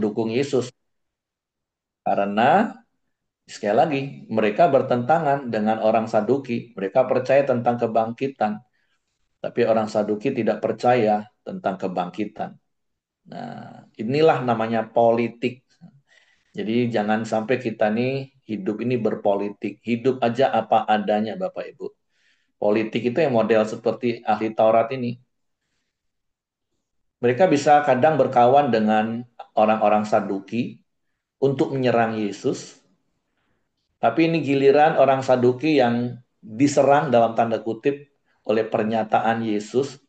mendukung Yesus. Karena sekali lagi mereka bertentangan dengan orang Saduki. Mereka percaya tentang kebangkitan, tapi orang Saduki tidak percaya tentang kebangkitan. Nah, inilah namanya politik. Jadi jangan sampai kita nih hidup ini berpolitik. Hidup aja apa adanya Bapak Ibu. Politik itu yang model seperti ahli Taurat ini. Mereka bisa kadang berkawan dengan orang-orang Saduki untuk menyerang Yesus. Tapi ini giliran orang Saduki yang diserang dalam tanda kutip oleh pernyataan Yesus.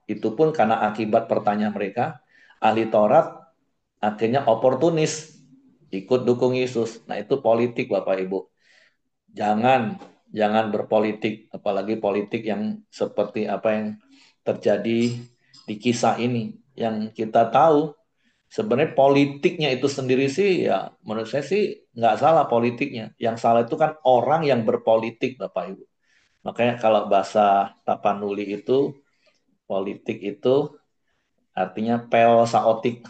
Itu pun karena akibat pertanyaan mereka. Ahli Taurat akhirnya oportunis ikut dukung Yesus. Nah, itu politik Bapak Ibu. Jangan jangan berpolitik, apalagi politik yang seperti apa yang terjadi di kisah ini. Yang kita tahu sebenarnya politiknya itu sendiri sih ya menurut saya sih nggak salah politiknya. Yang salah itu kan orang yang berpolitik Bapak Ibu. Makanya kalau bahasa Tapanuli itu politik itu artinya pel saotik.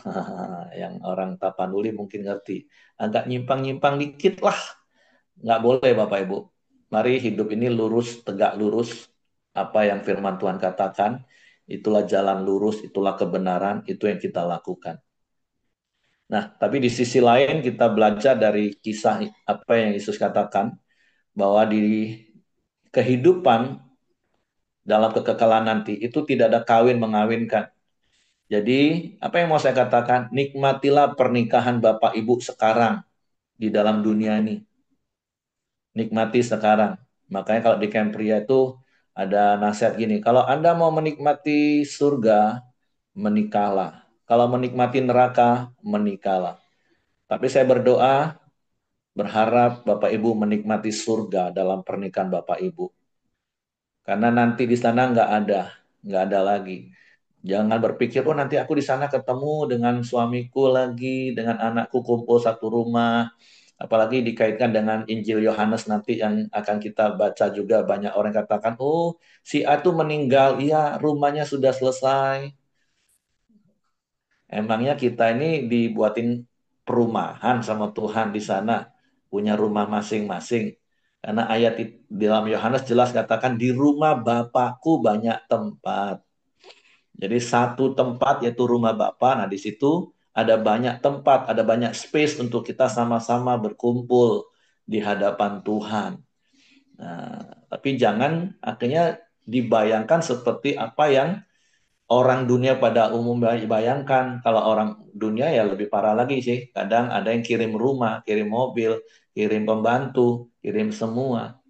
Yang orang Tapanuli mungkin ngerti. Agak nyimpang-nyimpang dikit lah. Nggak boleh Bapak Ibu. Mari hidup ini lurus, tegak lurus. Apa yang firman Tuhan katakan, itulah jalan lurus, itulah kebenaran, itu yang kita lakukan. Nah, tapi di sisi lain kita belajar dari kisah apa yang Yesus katakan, bahwa di kehidupan dalam kekekalan nanti itu tidak ada kawin mengawinkan. Jadi, apa yang mau saya katakan? Nikmatilah pernikahan Bapak Ibu sekarang di dalam dunia ini. Nikmati sekarang. Makanya kalau di camp pria itu ada nasihat gini, kalau Anda mau menikmati surga, menikahlah. Kalau menikmati neraka, menikahlah. Tapi saya berdoa, berharap Bapak Ibu menikmati surga dalam pernikahan Bapak Ibu. Karena nanti di sana nggak ada lagi. Jangan berpikir, oh nanti aku di sana ketemu dengan suamiku lagi, dengan anakku kumpul satu rumah. Apalagi dikaitkan dengan Injil Yohanes nanti yang akan kita baca juga banyak orang katakan, oh si A itu meninggal, iya rumahnya sudah selesai. Emangnya kita ini dibuatin perumahan sama Tuhan di sana, punya rumah masing-masing. Karena ayat di dalam Yohanes jelas katakan di rumah Bapakku banyak tempat. Jadi satu tempat yaitu rumah Bapa. Nah, di situ ada banyak tempat, ada banyak space untuk kita sama-sama berkumpul di hadapan Tuhan. Nah, tapi jangan akhirnya dibayangkan seperti apa yang orang dunia pada umum bayangkan. Kalau orang dunia ya lebih parah lagi sih. Kadang ada yang kirim rumah, kirim mobil, kirim pembantu, kirim semua.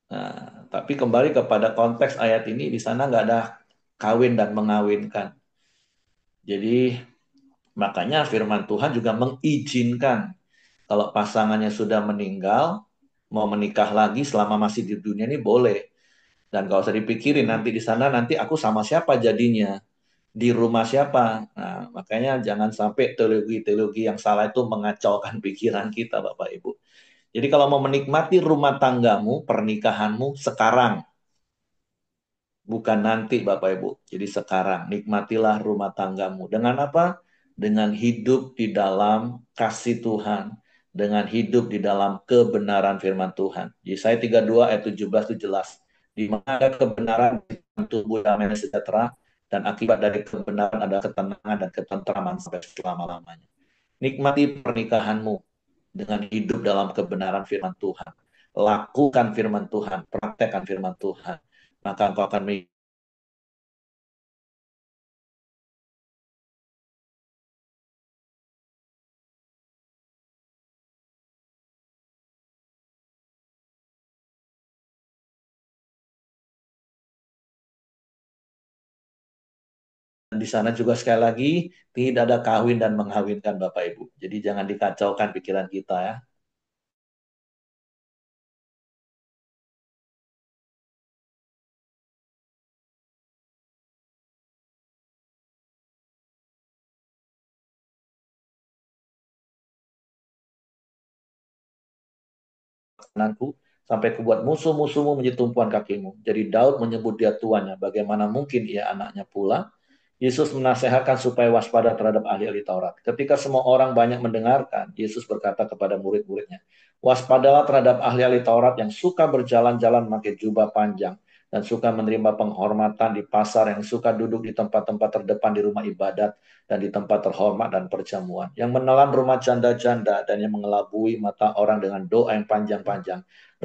Nah, tapi kembali kepada konteks ayat ini, di sana nggak ada kawin dan mengawinkan. Jadi makanya firman Tuhan juga mengizinkan kalau pasangannya sudah meninggal, mau menikah lagi selama masih di dunia ini boleh. Dan gak usah dipikirin nanti di sana nanti aku sama siapa jadinya, di rumah siapa. Nah, makanya jangan sampai teologi-teologi yang salah itu mengacaukan pikiran kita Bapak Ibu. Jadi kalau mau menikmati rumah tanggamu, pernikahanmu sekarang, bukan nanti Bapak Ibu. Jadi sekarang nikmatilah rumah tanggamu. Dengan apa? Dengan hidup di dalam kasih Tuhan. Dengan hidup di dalam kebenaran firman Tuhan. Yesaya 32 ayat 17 itu jelas. Di mana ada kebenaran tubuh damai sejahtera dan akibat dari kebenaran ada ketenangan dan ketentraman sampai selama-lamanya. Nikmati pernikahanmu dengan hidup dalam kebenaran firman Tuhan. Lakukan firman Tuhan, praktekkan firman Tuhan. Maka engkau akan di sana juga sekali lagi tidak ada kawin dan mengawinkan Bapak Ibu. Jadi jangan dikacaukan pikiran kita ya. Kananku sampai kubuat musuh-musuhmu menjadi tumpuan kakimu. Jadi Daud menyebut dia tuannya. Bagaimana mungkin ia anaknya pula? Yesus menasehatkan supaya waspada terhadap ahli-ahli Taurat. Ketika semua orang banyak mendengarkan, Yesus berkata kepada murid-muridnya, waspadalah terhadap ahli-ahli Taurat yang suka berjalan-jalan memakai jubah panjang dan suka menerima penghormatan di pasar, yang suka duduk di tempat-tempat terdepan di rumah ibadat dan di tempat terhormat dan perjamuan, yang menelan rumah janda-janda dan yang mengelabui mata orang dengan doa yang panjang-panjang.